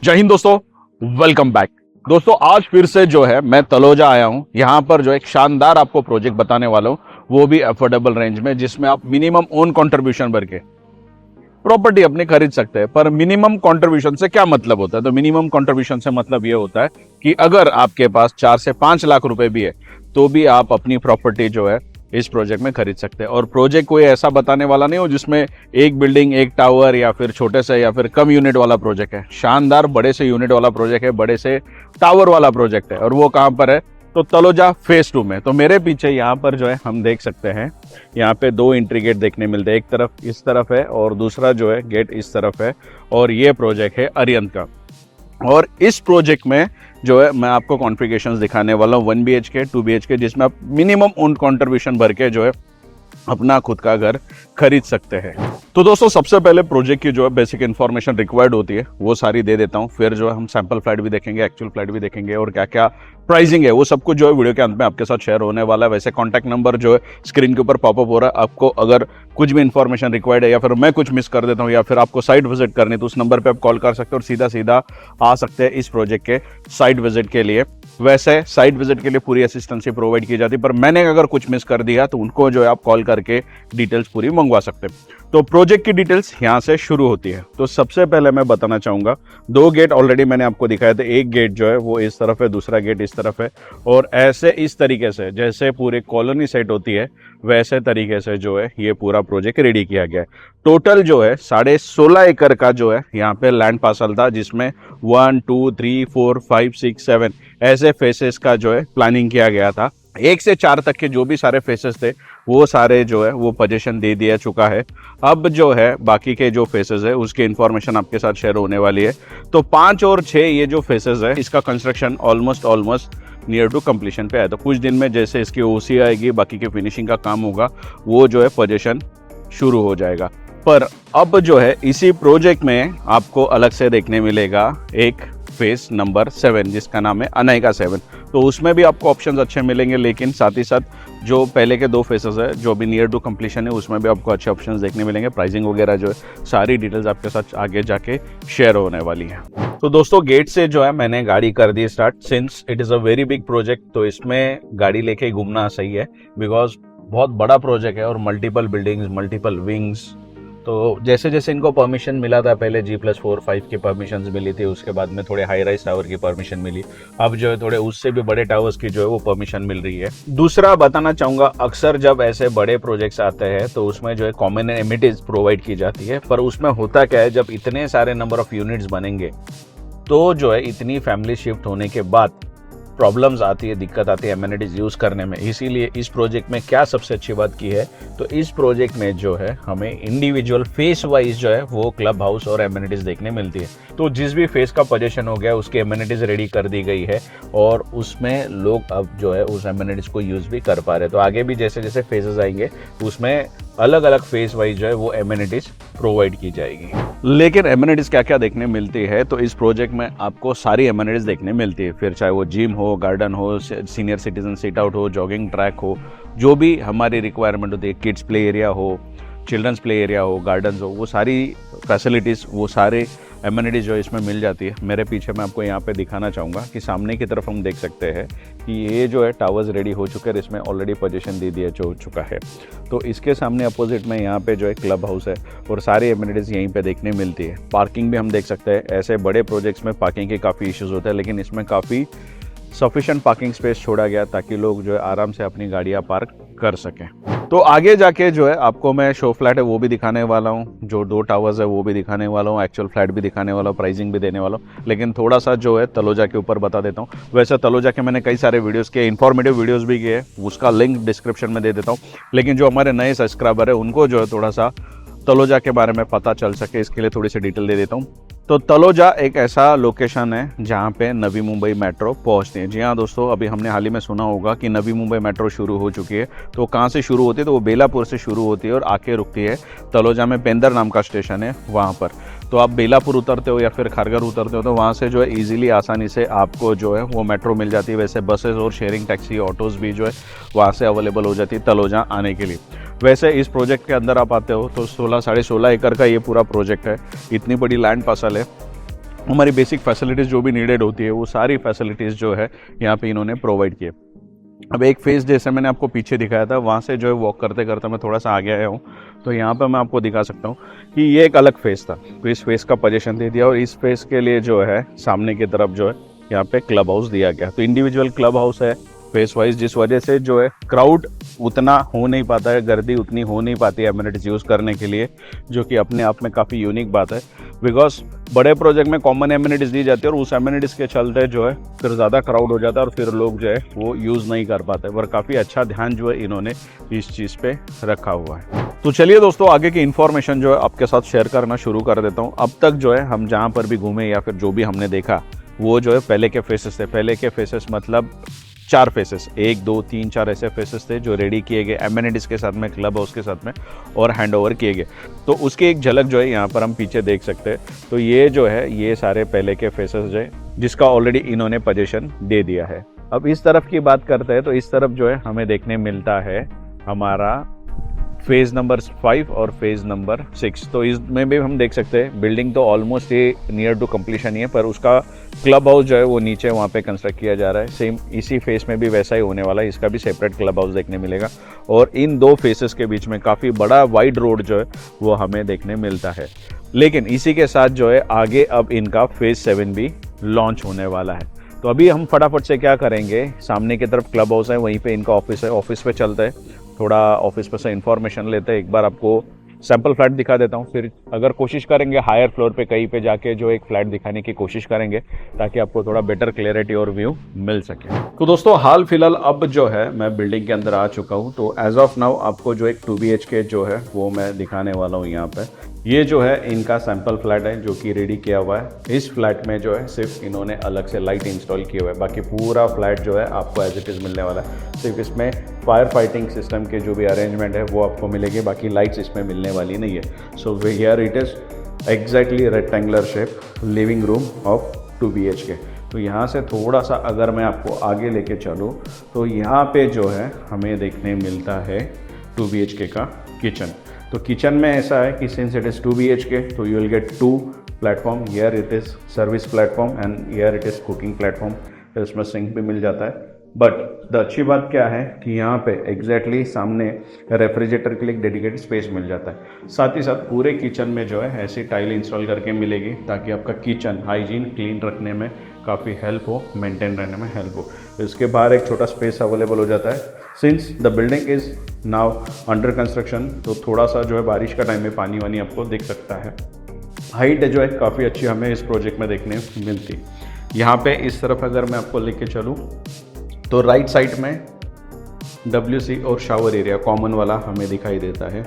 जय हिंद दोस्तों, welcome back. दोस्तों आज फिर से जो है मैं तलोजा आया हूं। यहां पर जो एक शानदार आपको प्रोजेक्ट बताने वाला हूं, वो भी अफोर्डेबल रेंज में, जिसमें आप मिनिमम ओन कंट्रीब्यूशन भर के प्रॉपर्टी अपनी खरीद सकते हैं। पर मिनिमम कंट्रीब्यूशन से क्या मतलब होता है? तो मिनिमम कंट्रीब्यूशन से मतलब ये होता है कि अगर आपके पास 4 से 5 लाख रुपए भी है तो भी आप अपनी प्रॉपर्टी जो है इस प्रोजेक्ट में खरीद सकते हैं। और प्रोजेक्ट कोई ऐसा बताने वाला नहीं हो जिसमें एक बिल्डिंग, एक टावर या फिर छोटे से या फिर कम यूनिट वाला प्रोजेक्ट है। शानदार बड़े से यूनिट वाला प्रोजेक्ट है, बड़े से टावर वाला प्रोजेक्ट है। और वो कहाँ पर है? तो तलोजा फेज 2 में। तो मेरे पीछे यहाँ पर जो है हम देख सकते हैं, यहाँ पे 2 एंट्री गेट देखने मिलते हैं। एक तरफ इस तरफ है और दूसरा जो है गेट इस तरफ है। और ये प्रोजेक्ट है अरिहंत का। और इस प्रोजेक्ट में जो है मैं आपको कॉन्फ़िगरेशंस दिखाने वाला हूँ 1 BHK 2 BHK, जिसमें आप मिनिमम ओन कंट्रीब्यूशन भर के जो है अपना खुद का घर खरीद सकते हैं। तो दोस्तों सबसे पहले प्रोजेक्ट की जो है बेसिक इन्फॉर्मेशन रिक्वायर्ड होती है वो सारी दे देता हूँ। फिर जो है हम सैंपल फ्लैट भी देखेंगे, एक्चुअल फ्लैट भी देखेंगे, और क्या क्या प्राइसिंग है वो सब कुछ जो है वीडियो के अंत में आपके साथ शेयर होने वाला है। वैसे कॉन्टैक्ट नंबर जो है स्क्रीन के ऊपर पॉपअप हो रहा है। आपको अगर कुछ भी इन्फॉर्मेशन रिक्वायर्ड है या फिर मैं कुछ मिस कर देता हूँ या फिर आपको साइट विजिट करनी, तो उस नंबर पर आप कॉल कर सकते हो और सीधा सीधा आ सकते हैं इस प्रोजेक्ट के साइट विजिट के लिए। वैसे साइट विजिट के लिए पूरी असिस्टेंसी प्रोवाइड की जाती है, पर मैंने अगर कुछ मिस कर दिया तो उनको जो है आप कॉल करके डिटेल्स पूरी मंगवा सकते हैं। तो प्रोजेक्ट की डिटेल्स यहाँ से शुरू होती है। तो सबसे पहले मैं बताना चाहूँगा 2 गेट ऑलरेडी मैंने आपको दिखाया था। एक गेट जो है वो इस तरफ है, दूसरा गेट इस तरफ है। और ऐसे इस तरीके से जैसे पूरे कॉलोनी सेट होती है वैसे तरीके से जो है ये पूरा प्रोजेक्ट रेडी किया गया है। टोटल जो है 16.5 एकड़ का जो है यहाँ पे लैंड पार्सल था, जिसमें 1 2 3 4 5 6 7 ऐसे फेसेस का जो है प्लानिंग किया गया था। 1 से 4 तक के जो भी सारे फेसेस थे वो सारे जो है वो पोजीशन दे दिया चुका है। अब जो है बाकी के जो फेसेस है उसकी इन्फॉर्मेशन आपके साथ शेयर होने वाली है। तो 5 और 6 ये जो फेसेस है इसका construction almost near to completion पे आया। तो कुछ दिन में जैसे इसकी ओसी आएगी, बाकी के फिनिशिंग का काम होगा, वो जो है पोजीशन शुरू हो जाएगा। पर अब जो है इसी प्रोजेक्ट में आपको अलग से देखने मिलेगा एक फेज नंबर 7 जिसका नाम है अनायका 7। तो उसमें भी आपको ऑप्शंस अच्छे मिलेंगे, लेकिन साथ ही साथ जो पहले के 2 फेसेस है जो भी नियर टू कंप्लीशन है उसमें भी आपको अच्छे ऑप्शंस देखने मिलेंगे। प्राइसिंग वगैरह जो है सारी डिटेल्स आपके साथ आगे जाके शेयर होने वाली है। तो दोस्तों गेट से जो है मैंने गाड़ी कर दी start. Since it is a very big project तो इसमें गाड़ी लेके घूमना सही है, बिकॉज बहुत बड़ा प्रोजेक्ट है और मल्टीपल बिल्डिंग्स, मल्टीपल विंग्स। तो जैसे जैसे इनको परमिशन मिला था, पहले G+4-5 की परमिशन मिली थी, उसके बाद में थोड़े हाई राइज टावर की परमिशन मिली, अब जो है थोड़े उससे भी बड़े टावर्स की जो है वो परमिशन मिल रही है। दूसरा बताना चाहूँगा, अक्सर जब ऐसे बड़े प्रोजेक्ट्स आते हैं तो उसमें जो है कॉमन एमिनिटीज प्रोवाइड की जाती है। पर उसमें होता क्या है, जब इतने सारे नंबर ऑफ यूनिट्स बनेंगे तो जो है इतनी फैमिली शिफ्ट होने के बाद प्रॉब्लम्स आती है, दिक्कत आती है एमिनिटीज यूज़ करने में। इसीलिए इस प्रोजेक्ट में क्या सबसे अच्छी बात की है, तो इस प्रोजेक्ट में जो है हमें इंडिविजुअल फेस वाइज जो है वो क्लब हाउस और एमिनिटीज देखने मिलती है। तो जिस भी फेस का पोजीशन हो गया उसकी एमिनिटीज रेडी कर दी गई है और उसमें लोग अब जो है उस एमिनिटीज को यूज़ भी कर पा रहे हैं। तो आगे भी जैसे जैसे फेजेस आएंगे उसमें अलग अलग फेस वाइज जो है वो एमिनिटीज प्रोवाइड की जाएगी। लेकिन एमिनिटीज क्या क्या देखने मिलती है, तो इस प्रोजेक्ट में आपको सारी एमिनिटीज देखने मिलती है। फिर चाहे वो जिम हो, गार्डन हो, सीनियर सिटीजन सिट आउट हो, जॉगिंग ट्रैक हो, जो भी हमारी रिक्वायरमेंट होती है, किड्स प्ले एरिया हो, चिल्ड्रंस प्ले एरिया हो, गार्डन्स हो, वो सारी फैसिलिटीज़, वो सारे एमिनिटीज जो इसमें मिल जाती है। मेरे पीछे मैं आपको यहाँ पे दिखाना चाहूँगा कि सामने की तरफ हम देख सकते हैं कि ये जो है टावर्स रेडी हो चुके हैं, इसमें ऑलरेडी पोजीशन दे दिया जो चुका है। तो इसके सामने अपोजिट में यहाँ पे जो है क्लब हाउस है और सारी एमिनिटीज़ यहीं पे देखने मिलती है। पार्किंग भी हम देख सकते हैं। ऐसे बड़े प्रोजेक्ट्स में पार्किंग के काफ़ी इश्यूज़ होते हैं, लेकिन इसमें काफ़ी सफिशिएंट पार्किंग स्पेस छोड़ा गया ताकि लोग जो है आराम से अपनी गाड़ियाँ पार्क कर सकें। तो आगे जाके जो है आपको मैं शो फ्लैट है वो भी दिखाने वाला हूँ, जो 2 टावर्स है वो भी दिखाने वाला हूँ, एक्चुअल फ्लैट भी दिखाने वाला हूँ, प्राइसिंग भी देने वाला हूँ। लेकिन थोड़ा सा जो है तलोजा के ऊपर बता देता हूँ। वैसे तलोजा के मैंने कई सारे वीडियोस किए, इन्फॉर्मेटिव वीडियोस भी किए, उसका लिंक डिस्क्रिप्शन में दे देता हूँ। लेकिन जो हमारे नए सब्सक्राइबर है उनको जो है थोड़ा सा तलोजा के बारे में पता चल सके, इसके लिए थोड़ी सी डिटेल दे देता हूँ। तो तलोजा एक ऐसा लोकेशन है जहाँ पे नवी मुंबई मेट्रो पहुँचती है। जी हाँ दोस्तों, अभी हमने हाल ही में सुना होगा कि नवी मुंबई मेट्रो शुरू हो चुकी है। तो कहाँ से शुरू होती है? तो वो बेलापुर से शुरू होती है और आके रुकती है तलोजा में। पेंदर नाम का स्टेशन है वहाँ पर। तो आप बेलापुर उतरते हो या फिर खारगर उतरते हो तो वहाँ से जो है ईजिली आसानी से आपको जो है वो मेट्रो मिल जाती है। वैसे बसेस और शेयरिंग टैक्सी ऑटोज़ भी जो है वहाँ से अवेलेबल हो जाती है तलोजा आने के लिए। वैसे इस प्रोजेक्ट के अंदर आप आते हो तो 16 साढ़े 16 एकड़ का ये पूरा प्रोजेक्ट है। इतनी बड़ी लैंड पार्सल है हमारी बेसिक फैसिलिटीज़ जो भी नीडेड होती है वो सारी फैसिलिटीज़ जो है यहाँ पे इन्होंने प्रोवाइड किए। अब एक फेस जैसे मैंने आपको पीछे दिखाया था, वहाँ से जो है वॉक करते करते मैं थोड़ा सा आगे आया हूँ, तो यहाँ पर मैं आपको दिखा सकता हूँ कि ये एक अलग फेस था, तो इस फेस का पोजीशन दे दिया और इस फेस के लिए जो है सामने की तरफ जो है यहाँ पे क्लब हाउस दिया गया। तो इंडिविजुअल क्लब हाउस है फेस वाइज, जिस वजह से जो है क्राउड उतना हो नहीं पाता है, गर्दी उतनी हो नहीं पाती है एमिनिटीज यूज़ करने के लिए, जो कि अपने आप में काफ़ी यूनिक बात है। बिकॉज बड़े प्रोजेक्ट में कॉमन एमिनिटीज़ दी जाती है और उस एमिनिटीज़ के चलते जो है फिर ज़्यादा क्राउड हो जाता है और फिर लोग जो है वो यूज़ नहीं कर पाते, पर काफ़ी अच्छा ध्यान जो है इन्होंने इस चीज़ पे रखा हुआ है। तो चलिए दोस्तों, आगे की इन्फॉर्मेशन जो है आपके साथ शेयर करना शुरू कर देता हूँ। अब तक जो है हम जहाँ पर भी घूमे या फिर जो भी हमने देखा वो जो है पहले के फेसेस थे। पहले के फेसेस मतलब 4 फेसेस, 1 2 3 4 ऐसे फेसेस थे जो रेडी किए गए एमिनिटीज़ के साथ में, क्लब हाउस के साथ में, और हैंड ओवर किए गए। तो उसकी एक झलक जो है यहाँ पर हम पीछे देख सकते हैं। तो ये जो है ये सारे पहले के फेसेस जो है जिसका ऑलरेडी इन्होंने पोजीशन दे दिया है। अब इस तरफ की बात करते हैं तो इस तरफ जो है हमें देखने मिलता है हमारा फेज़ नंबर 5 और फेज़ नंबर 6। तो इसमें भी हम देख सकते हैं बिल्डिंग तो ऑलमोस्ट ये नियर टू कंप्लीशन ही है, पर उसका क्लब हाउस जो है वो नीचे वहाँ पे कंस्ट्रक्ट किया जा रहा है। सेम इसी फेस में भी वैसा ही होने वाला है, इसका भी सेपरेट क्लब हाउस देखने मिलेगा। और इन दो फेसेस के बीच में काफ़ी बड़ा वाइड रोड जो है वो हमें देखने मिलता है। लेकिन इसी के साथ जो है आगे अब इनका फेज़ 7 भी लॉन्च होने वाला है। तो अभी हम फटाफट से क्या करेंगे, सामने की तरफ क्लब हाउस है, वहीं पे इनका ऑफिस है, ऑफिस पे चलते हैं, थोड़ा ऑफिस पे से इन्फॉर्मेशन लेते हैं। एक बार आपको सैम्पल फ्लैट दिखा देता हूँ, फिर अगर कोशिश करेंगे हायर फ्लोर पे कहीं पे जाके जो एक फ्लैट दिखाने की कोशिश करेंगे ताकि आपको थोड़ा बेटर क्लैरिटी और व्यू मिल सके। तो दोस्तों हाल फिलहाल अब जो है मैं बिल्डिंग के अंदर आ चुका हूँ। तो एज ऑफ नाउ आपको जो एक 2 BHK जो है वो मैं दिखाने वाला हूँ। यहाँ पे ये जो है इनका सैम्पल फ्लैट है जो कि रेडी किया हुआ है। इस फ्लैट में जो है सिर्फ इन्होंने अलग से लाइट इंस्टॉल किए हुए हैं, बाकी पूरा फ्लैट जो है आपको एज इट इज़ मिलने वाला है। सिर्फ इसमें फायर फाइटिंग सिस्टम के जो भी अरेंजमेंट है वो आपको मिलेगी, बाकी लाइट्स इसमें मिलने वाली नहीं है। So here it is exactly rectangular shape living room of 2 BHK। तो यहाँ से थोड़ा सा अगर मैं आपको आगे लेके चलूँ तो यहाँ पे जो है हमें देखने मिलता है 2 BHK का किचन। तो किचन में ऐसा है कि सिंस इट इज़ 2 BHK तो you will get 2 platform. Here it is service platform and here it is cooking platform. इसमें सिंक भी मिल जाता है। बट द अच्छी बात क्या है कि यहाँ पे एग्जैक्टली सामने रेफ्रिजरेटर के लिए एक डेडिकेटेड स्पेस मिल जाता है। साथ ही साथ पूरे किचन में जो है ऐसी टाइल इंस्टॉल करके मिलेगी ताकि आपका किचन हाइजीन क्लीन रखने में काफ़ी हेल्प हो, मेंटेन रहने में हेल्प हो। इसके बाहर एक छोटा स्पेस अवेलेबल हो जाता है। Since the building is now under construction तो थोड़ा सा जो है बारिश का टाइम में पानी वानी आपको दिख सकता है। हाइट जो है काफ़ी अच्छी हमें इस प्रोजेक्ट में देखने मिलती। यहाँ पे इस तरफ अगर मैं आपको लेके चलूँ तो राइट साइड में WC और शावर एरिया कॉमन वाला हमें दिखाई देता है।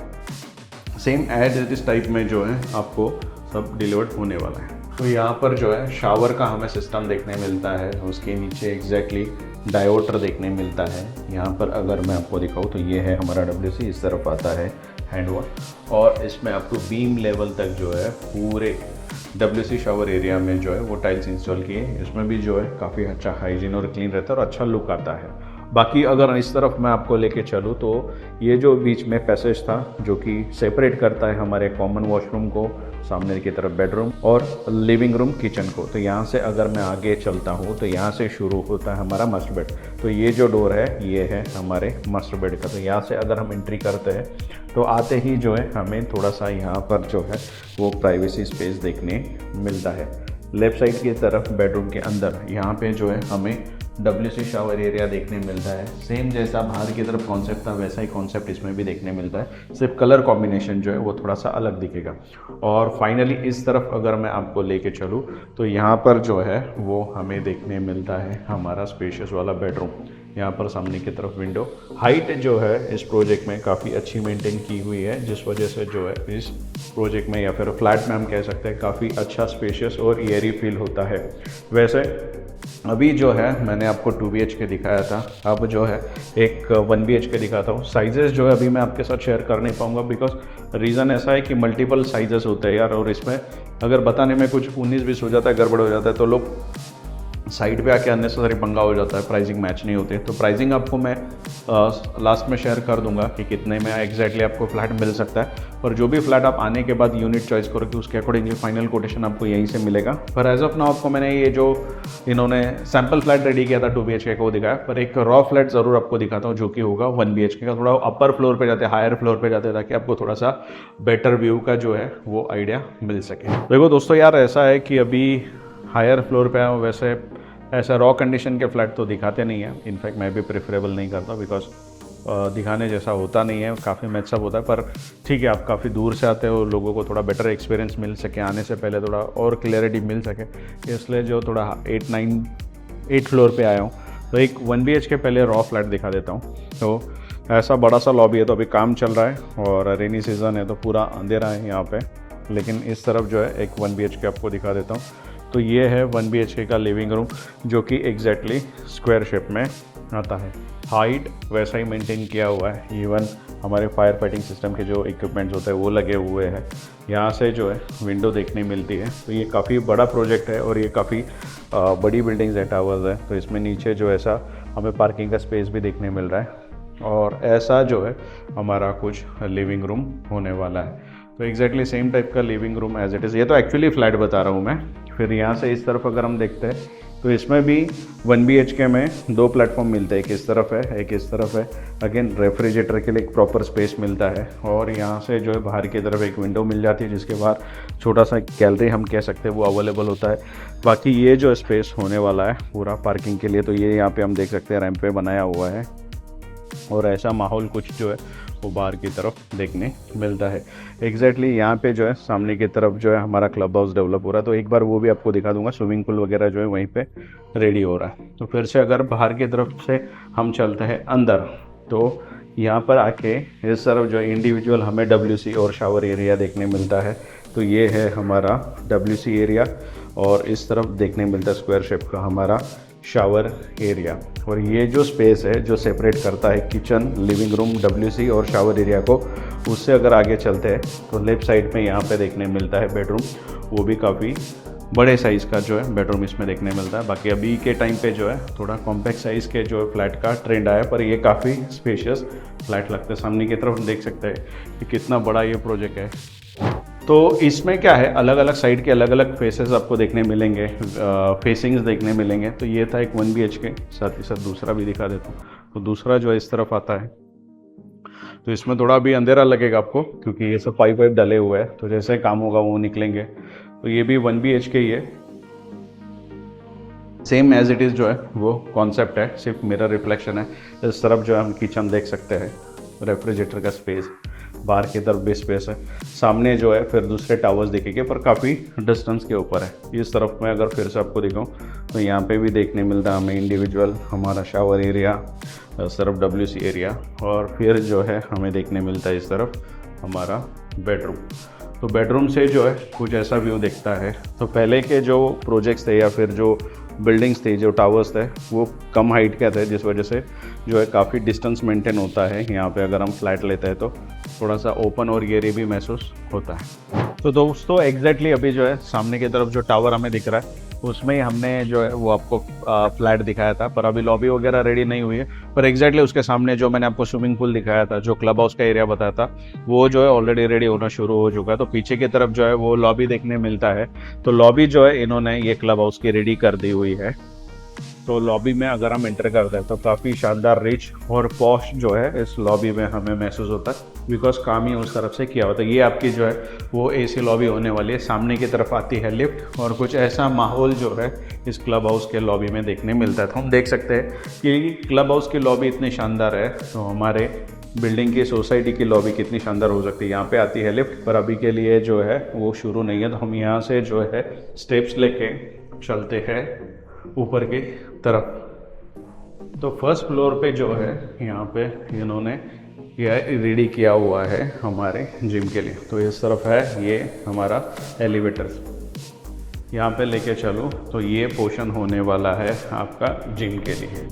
सेम एज इट इस टाइप में जो है आपको सब डिलीवर्ड होने वाला है। तो यहाँ पर जो है शावर का हमें सिस्टम देखने मिलता है, उसके नीचे एग्जैक्टली डायोटर देखने मिलता है। यहाँ पर अगर मैं आपको दिखाऊँ तो ये है हमारा WC, इस तरफ आता है हैंड वॉश, और इसमें आपको बीम लेवल तक जो है पूरे WC शावर एरिया में जो है वो टाइल्स इंस्टॉल किए। इसमें भी जो है काफ़ी अच्छा हाइजीन और क्लीन रहता है और अच्छा लुक आता है। बाकी अगर इस तरफ मैं आपको लेके चलूँ तो ये जो बीच में पैसेज था जो कि सेपरेट करता है हमारे कॉमन वॉशरूम को, सामने की तरफ बेडरूम और लिविंग रूम किचन को, तो यहाँ से अगर मैं आगे चलता हूँ तो यहाँ से शुरू होता है हमारा मास्टर बेड। तो ये जो डोर है ये है हमारे मास्टर बेड का। तो यहाँ से अगर हम एंट्री करते हैं तो आते ही जो है हमें थोड़ा सा यहाँ पर जो है वो प्राइवेसी स्पेस देखने मिलता है। लेफ़्ट साइड की तरफ बेडरूम के अंदर यहाँ पे जो है हमें WC शावर एरिया देखने मिलता है। सेम जैसा बाहर की तरफ कॉन्सेप्ट था वैसा ही कॉन्सेप्ट इसमें भी देखने मिलता है, सिर्फ कलर कॉम्बिनेशन जो है वो थोड़ा सा अलग दिखेगा। और फाइनली इस तरफ अगर मैं आपको लेके चलूँ तो यहाँ पर जो है वो हमें देखने मिलता है हमारा स्पेशियस वाला बेडरूम। यहाँ पर सामने की तरफ विंडो। हाइट जो है इस प्रोजेक्ट में काफ़ी अच्छी मेंटेन की हुई है, जिस वजह से जो है इस प्रोजेक्ट में या फिर फ्लैट में हम कह सकते हैं काफ़ी अच्छा स्पेशियस और एयरी फील होता है। वैसे अभी जो है मैंने आपको 2 BHK दिखाया था, अब जो है एक 1 BHK दिखाता हूँ। साइजेस जो है अभी मैं आपके साथ शेयर कर नहीं पाऊँगा बिकॉज रीज़न ऐसा है कि मल्टीपल साइजेस होते हैं यार, और इसमें अगर बताने में कुछ 19-20 हो जाता है, गड़बड़ हो जाता है तो लोग साइड पे आके अननेसेसरी पंगा हो जाता है, प्राइसिंग मैच नहीं होती है। तो प्राइसिंग आपको मैं लास्ट में शेयर कर दूंगा कि कितने में एग्जैक्टली आपको फ्लैट मिल सकता है। और जो भी फ्लैट आप आने के बाद यूनिट चॉइस करोगे उसके अकॉर्डिंग फाइनल कोटेशन आपको यहीं से मिलेगा। पर एज ऑफ नाउ आपको मैंने ये जो इन्होंने सैम्पल फ्लैट रेडी किया था 2 BHK को दिखाया, पर एक रॉ फ्लैट ज़रूर आपको दिखाता हूँ जो कि होगा 1 BHK का। थोड़ा अपर फ्लोर पे जाते हैं, हायर फ्लोर पे जाते हैं, ताकि आपको थोड़ा सा बेटर व्यू का जो है वो आइडिया मिल सके। देखो दोस्तों यार, ऐसा है कि अभी हायर फ्लोर पे आया, वैसे ऐसा रॉ कंडीशन के फ्लैट तो दिखाते नहीं है। इनफैक्ट मैं भी प्रेफरेबल नहीं करता, बिकॉज दिखाने जैसा होता नहीं है, काफ़ी मैचअप होता है। पर ठीक है, आप काफ़ी दूर से आते हो, लोगों को थोड़ा बेटर एक्सपीरियंस मिल सके, आने से पहले थोड़ा और क्लियरिटी मिल सके, इसलिए जो थोड़ा 8 फ्लोर पे आया हूँ। तो एक 1 BHK पहले रॉ फ्लैट दिखा देता हूँ। तो ऐसा बड़ा सा लॉबी है, तो अभी काम चल रहा है और रेनी सीज़न है तो पूरा अंधेरा है यहाँ पे, लेकिन इस तरफ जो है एक 1 BHK आपको दिखा देता हूँ। तो ये है 1 BHK का लिविंग रूम, जो कि एग्जैक्टली स्क्वायर शेप में आता है। हाइट वैसा ही मेंटेन किया हुआ है, इवन हमारे फायर फाइटिंग सिस्टम के जो इक्विपमेंट्स होते हैं वो लगे हुए हैं। यहाँ से जो है विंडो देखने मिलती है। तो ये काफ़ी बड़ा प्रोजेक्ट है और ये काफ़ी बड़ी बिल्डिंग्स है, टावर्स है। तो इसमें नीचे जो ऐसा हमें पार्किंग का स्पेस भी देखने मिल रहा है, और ऐसा जो है हमारा कुछ लिविंग रूम होने वाला है। तो एग्जैक्टली सेम टाइप का living room as it is. ये तो एक्चुअली फ्लैट बता रहा हूँ मैं। फिर यहाँ से इस तरफ अगर हम देखते हैं तो इसमें भी 1 BHK में 2 प्लेटफॉर्म मिलते हैं, एक इस तरफ है एक इस तरफ है। अगेन रेफ्रिजरेटर के लिए एक प्रॉपर स्पेस मिलता है, और यहाँ से जो है बाहर की तरफ एक विंडो मिल जाती है, जिसके बाहर छोटा सा गैलरी हम कह सकते हैं वो अवेलेबल होता है। बाकी ये जो स्पेस होने वाला है पूरा पार्किंग के लिए, तो ये यहाँ पे हम देख सकते हैं रैंप पे बनाया हुआ है, और ऐसा माहौल कुछ जो है वो बाहर की तरफ देखने मिलता है। एग्जैक्टली यहाँ पे जो है सामने की तरफ जो है हमारा क्लब हाउस डेवलप हो रहा है, तो एक बार वो भी आपको दिखा दूंगा। स्विमिंग पूल वगैरह जो है वहीं पे रेडी हो रहा है। तो फिर से अगर बाहर की तरफ से हम चलते हैं अंदर, तो यहाँ पर आके इस तरफ जो है इंडिविजुअल हमें WC और शावर एरिया देखने मिलता है। तो ये है हमारा WC एरिया, और इस तरफ देखने मिलता है स्क्वायर शेप का हमारा शावर एरिया। और ये जो स्पेस है जो सेपरेट करता है किचन, लिविंग रूम, WC और शावर एरिया को, उससे अगर आगे चलते हैं तो लेफ़्ट साइड में यहाँ पे देखने मिलता है बेडरूम। वो भी काफ़ी बड़े साइज़ का जो है बेडरूम इसमें देखने मिलता है। बाकी अभी के टाइम पे जो है थोड़ा कॉम्पैक्ट साइज़ के जो फ्लैट का ट्रेंड आया, पर ये काफ़ी स्पेशियस फ्लैट लगता है। सामने की तरफ देख सकते हैं कि कितना बड़ा ये प्रोजेक्ट है। तो इसमें क्या है, अलग अलग साइड के अलग अलग फेसेस आपको देखने मिलेंगे, फेसिंग्स देखने मिलेंगे। तो ये था एक 1 BHK, साथ ही साथ दूसरा भी दिखा देता हूँ। तो दूसरा जो है इस तरफ आता है, तो इसमें थोड़ा भी अंधेरा लगेगा आपको, क्योंकि ये सब पाइप डले हुए हैं। तो जैसे काम होगा वो निकलेंगे। तो ये भी 1 BHK ही है, सेम एज इट इज़ जो है वो कॉन्सेप्ट है, सिर्फ मिरर रिफ्लेक्शन है। इस तरफ जो है हम किचन देख सकते हैं, रेफ्रिजरेटर का स्पेस, बाहर की तरफ भी स्पेस है। सामने जो है फिर दूसरे टावर्स दिखेंगे, पर काफ़ी डिस्टेंस के ऊपर है। इस तरफ में अगर फिर से आपको दिखाऊं तो यहाँ पे भी देखने मिलता है हमें इंडिविजुअल हमारा शावर एरिया, इस तरफ WC एरिया, और फिर जो है हमें देखने मिलता है इस तरफ हमारा बेडरूम। तो बेडरूम से जो है कुछ ऐसा व्यू दिखता है। तो पहले के जो प्रोजेक्ट्स थे या फिर जो बिल्डिंग्स थे, जो टावर्स थे, वो कम हाइट के थे, जिस वजह से जो है काफ़ी डिस्टेंस मेंटेन होता है। यहाँ पे अगर हम फ्लैट लेते हैं तो थोड़ा सा ओपन और एरिया भी महसूस होता है। तो दोस्तों एग्जैक्टली अभी जो है सामने की तरफ जो टावर हमें दिख रहा है, उसमें ही हमने जो है वो आपको फ्लैट दिखाया था, पर अभी लॉबी वगैरह रेडी नहीं हुई है। पर एग्जैक्टली उसके सामने जो मैंने आपको स्विमिंग पूल दिखाया था, जो क्लब हाउस का एरिया बताया था, वो जो है ऑलरेडी रेडी होना शुरू हो चुका है। तो पीछे की तरफ जो है वो लॉबी देखने मिलता है। तो लॉबी जो है इन्होंने ये क्लब हाउस की रेडी कर दी हुई है। तो लॉबी में अगर हम एंटर करते हैं तो काफ़ी शानदार रिच और पॉश जो है इस लॉबी में हमें महसूस होता है, बिकॉज काम ही उस तरफ से किया होता है। ये आपकी जो है वो AC लॉबी होने वाली है। सामने की तरफ आती है लिफ्ट, और कुछ ऐसा माहौल जो है इस क्लब हाउस के लॉबी में देखने मिलता है। तो हम देख सकते हैं कि क्लब हाउस की लॉबी इतनी शानदार है, तो हमारे बिल्डिंग की सोसाइटी की लॉबी कितनी शानदार हो सकती है। यहाँ पे आती है लिफ्ट, पर अभी के लिए जो है वो शुरू नहीं है। तो हम यहाँ से जो है स्टेप्स लेके चलते हैं ऊपर की तरफ। तो फर्स्ट फ्लोर पे जो है यहाँ पे इन्होंने यह रेडी किया हुआ है हमारे जिम के लिए। तो इस तरफ है ये हमारा एलिवेटर, यहाँ पे लेके चलो तो ये पोर्शन होने वाला है आपका जिम के लिए।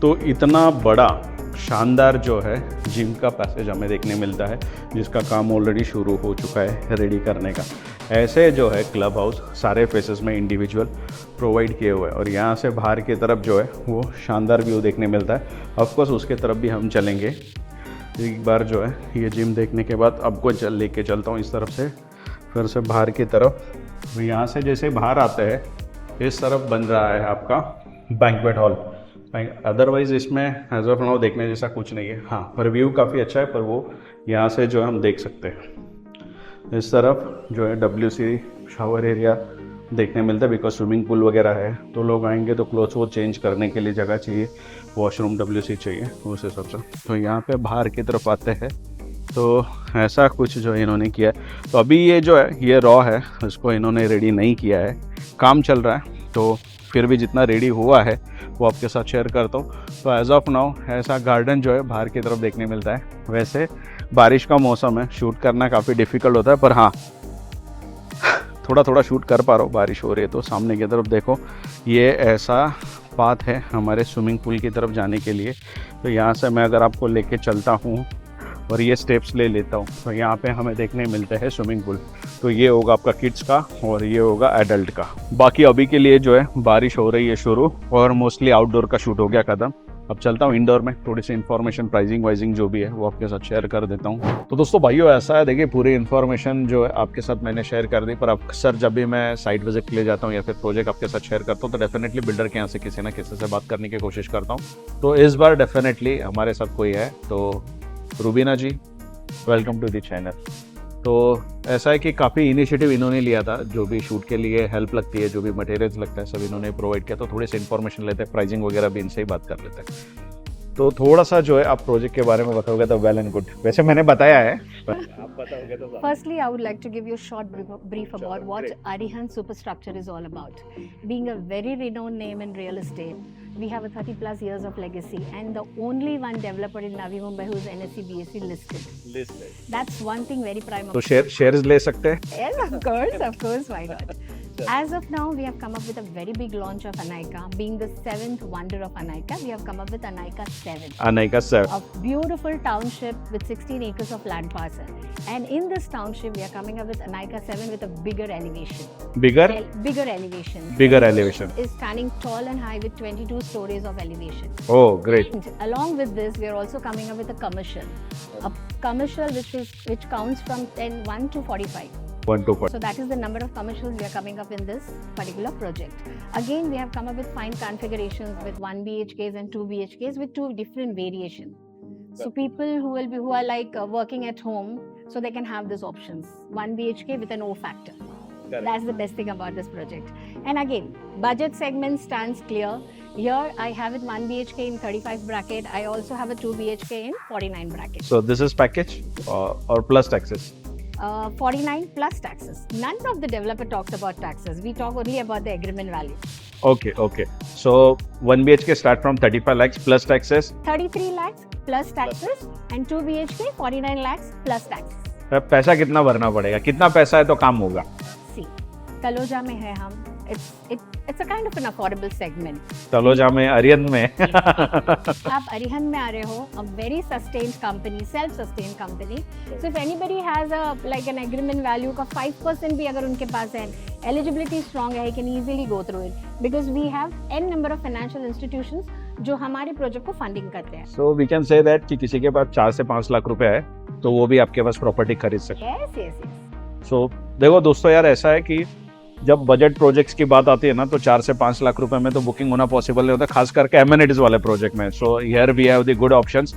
तो इतना बड़ा शानदार जो है जिम का पैसेज हमें देखने मिलता है, जिसका काम ऑलरेडी शुरू हो चुका है रेडी करने का। ऐसे जो है क्लब हाउस सारे फेसेस में इंडिविजुअल प्रोवाइड किए हुए हैं, और यहाँ से बाहर की तरफ जो है वो शानदार व्यू देखने मिलता है। ऑफकोर्स उसके तरफ भी हम चलेंगे एक बार। जो है ये जिम देखने के बाद आपको लेके चलता हूँ इस तरफ से, फिर से बाहर की तरफ। यहाँ से जैसे बाहर आते हैं इस तरफ बन रहा है आपका बैंक्वेट हॉल। अदरवाइज़ इसमें एज ऑफ नाउ देखने जैसा कुछ नहीं है, हाँ, पर व्यू काफ़ी अच्छा है। पर वो यहाँ से जो है हम देख सकते हैं इस तरफ जो है WC शावर एरिया देखने मिलता है, बिकॉज स्विमिंग पूल वगैरह है, तो लोग आएंगे तो क्लोथ्स वो चेंज करने के लिए जगह चाहिए, वॉशरूम WC चाहिए उस हिसाब से। तो यहाँ पे बाहर की तरफ आते हैं तो ऐसा कुछ जो इन्होंने किया है। तो अभी ये जो है ये रॉ है, इसको इन्होंने रेडी नहीं किया है, काम चल रहा है। तो फिर भी जितना रेडी हुआ है वो आपके साथ शेयर करता हूँ। तो एज ऑफ नाउ ऐसा गार्डन जो है बाहर की तरफ देखने मिलता है। वैसे बारिश का मौसम है, शूट करना काफ़ी डिफ़िकल्ट होता है, पर हाँ थोड़ा थोड़ा शूट कर पा रहा हूँ। बारिश हो रही है तो सामने की तरफ देखो, ये ऐसा पाथ है हमारे स्विमिंग पूल की तरफ जाने के लिए। तो यहाँ से मैं अगर आपको लेके चलता हूँ और ये स्टेप्स ले लेता हूँ, तो यहाँ पे हमें देखने मिलते हैं स्विमिंग पूल। तो ये होगा आपका किड्स का और ये होगा एडल्ट का। बाकी अभी के लिए जो है बारिश हो रही है शुरू, और मोस्टली आउटडोर का शूट हो गया ख़त्म। अब चलता हूँ इंडोर में, थोड़ी सी इन्फॉर्मेशन प्राइसिंग वाइजिंग जो भी है वो आपके साथ शेयर कर देता हूँ। तो दोस्तों भाइयों ऐसा है, देखिए पूरी इन्फॉर्मेशन जो है आपके साथ मैंने शेयर कर दी, पर अक्सर जब भी मैं साइट विजिट के लिए जाता हूँ या फिर प्रोजेक्ट आपके साथ शेयर करता हूँ तो डेफिनेटली बिल्डर के यहाँ से किसी ना किसी से बात करने की कोशिश करता हूँ। तो इस बार डेफिनेटली हमारे साथ कोई है, तो रूबीना जी, वेलकम टू द चैनल। तो ऐसा है कि काफ़ी इनिशिएटिव इन्होंने लिया था, जो भी शूट के लिए हेल्प लगती है, जो भी मटेरियल्स लगता है सब इन्होंने प्रोवाइड किया। तो थोड़ी सी इन्फॉर्मेशन लेते हैं, प्राइसिंग वगैरह भी इनसे ही बात कर लेते हैं। तो थोड़ा सा जो है आप प्रोजेक्ट के बारे में बताओगे तो वेल एंड गुड, वैसे मैंने बताया है पर आप बताओगे तो। Firstly, I would like to give you a short brief about what Arihant Superstructure is all about. Being a very renowned name in real estate, we have a 30 plus years of legacy and the only one developer in Navi Mumbai who is NSE BSE listed. That's one thing very prime. तो shares ले सकते हैं? Yes, of course, why not? As of now, we have come up with a very big launch of Anaika. Being the 7th wonder of Anaika, we have come up with Anaika 7. Anaika 7. A beautiful township with 16 acres of land parcel. And in this township, we are coming up with Anaika 7 with a bigger elevation. Bigger? Bigger elevation. Bigger elevation. Is standing tall and high with 22 stories of elevation. Oh, great. And along with this, we are also coming up with a commercial. A commercial which counts from 1 to 45. 1 to 40. So that is the number of commercials we are coming up in this particular project. Again, we have come up with fine configurations with 1 BHKs and 2 BHKs with 2 different variations. So people who are like working at home, so they can have these options. 1 BHK with an O factor. Correct. That's the best thing about this project. And again, budget segment stands clear. Here I have it 1 BHK in 35 bracket. I also have a 2 BHK in 49 bracket. So this is package or plus taxes? 49 plus taxes. None of the developer talks about taxes. We talk only about the agreement value. Okay. So 1 BHK start from 35 lakhs plus taxes? 33 lakhs plus taxes and 2 BHK 49 lakhs plus taxes. पैसा कितना भरना पड़ेगा? कितना पैसा है तो काम होगा? See, तलोजा में है हम. It's a kind of an affordable segment. Taloja में, अरिहंत में. आप अरिहंत में आ रहे हो, a very sustained company, self-sustained company. So if anybody has an agreement value का 5% भी अगर उनके पास है, eligibility strong है, he can easily go through it because we have n number of financial institutions जो हमारे प्रोजेक्ट को फंडिंग करते हैं. So we can say that कि किसी के पास 4 से 5 लाख रुपए है तो वो भी आपके पास प्रॉपर्टी खरीद सकते हैं. Yes. So देखो दोस्तों यार, ऐसा है कि जब बजट प्रोजेक्ट्स की बात आती है ना तो 4 से 5 लाख रुपए में तो बुकिंग होना पॉसिबल नहीं होता, खास करके एमिनिटीज वाले प्रोजेक्ट में. So here we have the good options.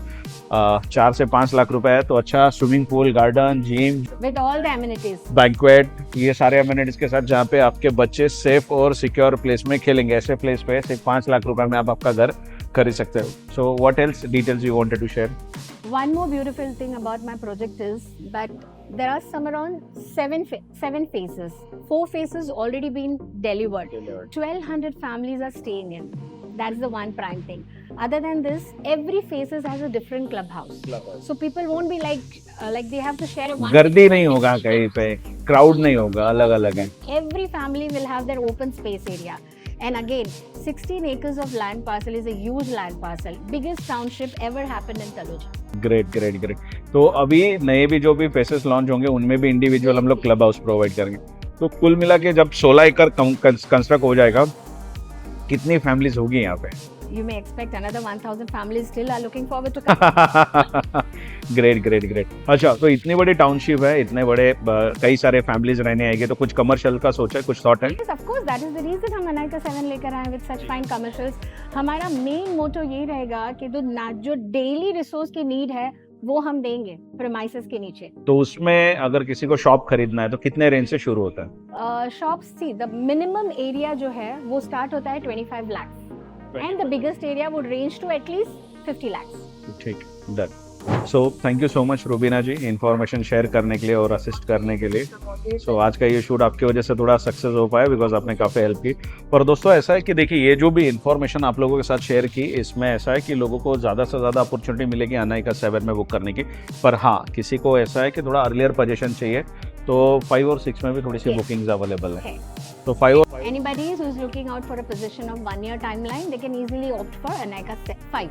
4 से 5 लाख रुपए है तो अच्छा swimming pool, garden, gym with all the amenities, banquet, ये सारे एमिनिटीज के साथ जहाँ पे आपके बच्चे सेफ और सिक्योर प्लेस में खेलेंगे. ऐसे प्लेस पे सिर्फ 5 लाख रुपए में आप आपका घर खरीद सकते हो. So what else details you wanted to share? One more beautiful thing about my project is that there are some around 7 phases. 4 phases already been delivered. 1,200 families are staying in. That's the one prime thing. Other than this, every phases has a different clubhouse. So people won't be like they have to share a one. गर्दी नहीं होगा कहीं पे, crowd नहीं होगा, अलग अलग है. Every family will have their open space area. And again, 16 acres of land parcel is a huge land parcel. Biggest township ever happened in Taloja. Great great great. तो अभी नए भी जो भी फेसेस लॉन्च होंगे उनमें भी इंडिविजुअल हम लोग क्लब हाउस प्रोवाइड करेंगे। तो कुल मिला के जब 16 एकड़ कंस्ट्रक्ट हो जाएगा, कितनी फैमिलीज होगी यहाँ पे? You may expect another 1,000 families still are looking forward to come. Great great great. अच्छा, तो इतनी बड़ी टाउनशिप है, इतने बड़े कई सारे फैमिलीज रहने आएंगे, तो कुछ कमर्शियल का सोचा है, कुछ थॉट है? Yes, of course, that is the reason हम अनायका 7 लेकर आए with such fine commercials. हमारा मेन मोटो ये रहेगा कि जो डेली रिसोर्स की नीड है वो हम देंगे प्रेमाइसेस के नीचे। तो उसमें अगर किसी को शॉप खरीदना है तो कितने रेंज से शुरू होता है? Shops see the minimum area जो है वो स्टार्ट होता है 25 lakhs and the biggest area would range to at least 50 lakhs. ठीक, done. So thank you so much Rubina ji, information share करने के लिए और असिस्ट करने के लिए। सो आज का ये शूट आपकी वजह से थोड़ा सक्सेस हो पाया, बिकॉज आपने काफ़ी हेल्प की। पर दोस्तों ऐसा है कि देखिए, ये जो भी इन्फॉर्मेशन आप लोगों के साथ शेयर की, इसमें ऐसा है कि लोगों को ज़्यादा से ज़्यादा अपॉर्चुनिटी मिलेगी अनायका 7 में बुक करने की। पर हाँ, किसी को ऐसा है कि थोड़ा अर्लियर पोजीशन चाहिए, तो 5 और 6 में भी थोड़ी सी बुकिंग्स अवेलेबल है। तो 5 और Anybody who is looking out for a position of 1 year timeline, they can easily opt for Anaika 5.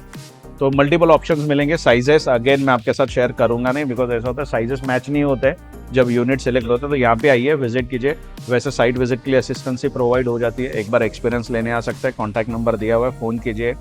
तो मल्टीपल ऑप्शंस मिलेंगे। साइजेस अगेन मैं आपके साथ शेयर करूंगा नहीं, बिकॉज ऐसा होता है साइजेस मैच नहीं होते जब यूनिट सेलेक्ट होता है। तो यहाँ पे आइए, विजिट कीजिए। वैसे साइट विजिट के लिए असिस्टेंसी प्रोवाइड हो जाती है, एक बार एक्सपीरियंस लेने आ सकते हैं। कॉन्टैक्ट नंबर दिया हुआ है, फ़ोन कीजिए।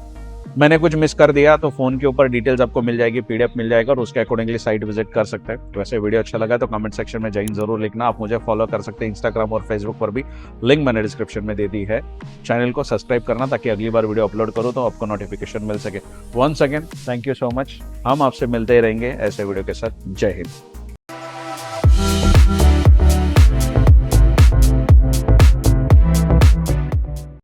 मैंने कुछ मिस कर दिया तो फ़ोन के ऊपर डिटेल्स आपको मिल जाएगी, PDF मिल जाएगा और उसके अकॉर्डिंगली साइट विजिट कर सकते हैं। वैसे वीडियो अच्छा लगा तो कमेंट सेक्शन में जय हिंद जरूर लिखना। आप मुझे फॉलो कर सकते हैं इंस्टाग्राम और फेसबुक पर भी, लिंक मैंने डिस्क्रिप्शन में दे दी है। चैनल को सब्सक्राइब करना ताकि अगली बार वीडियो अपलोड करूँ तो आपको नोटिफिकेशन मिल सके। Once again thank you so much. हम आपसे मिलते ही रहेंगे ऐसे वीडियो के साथ। जय हिंद।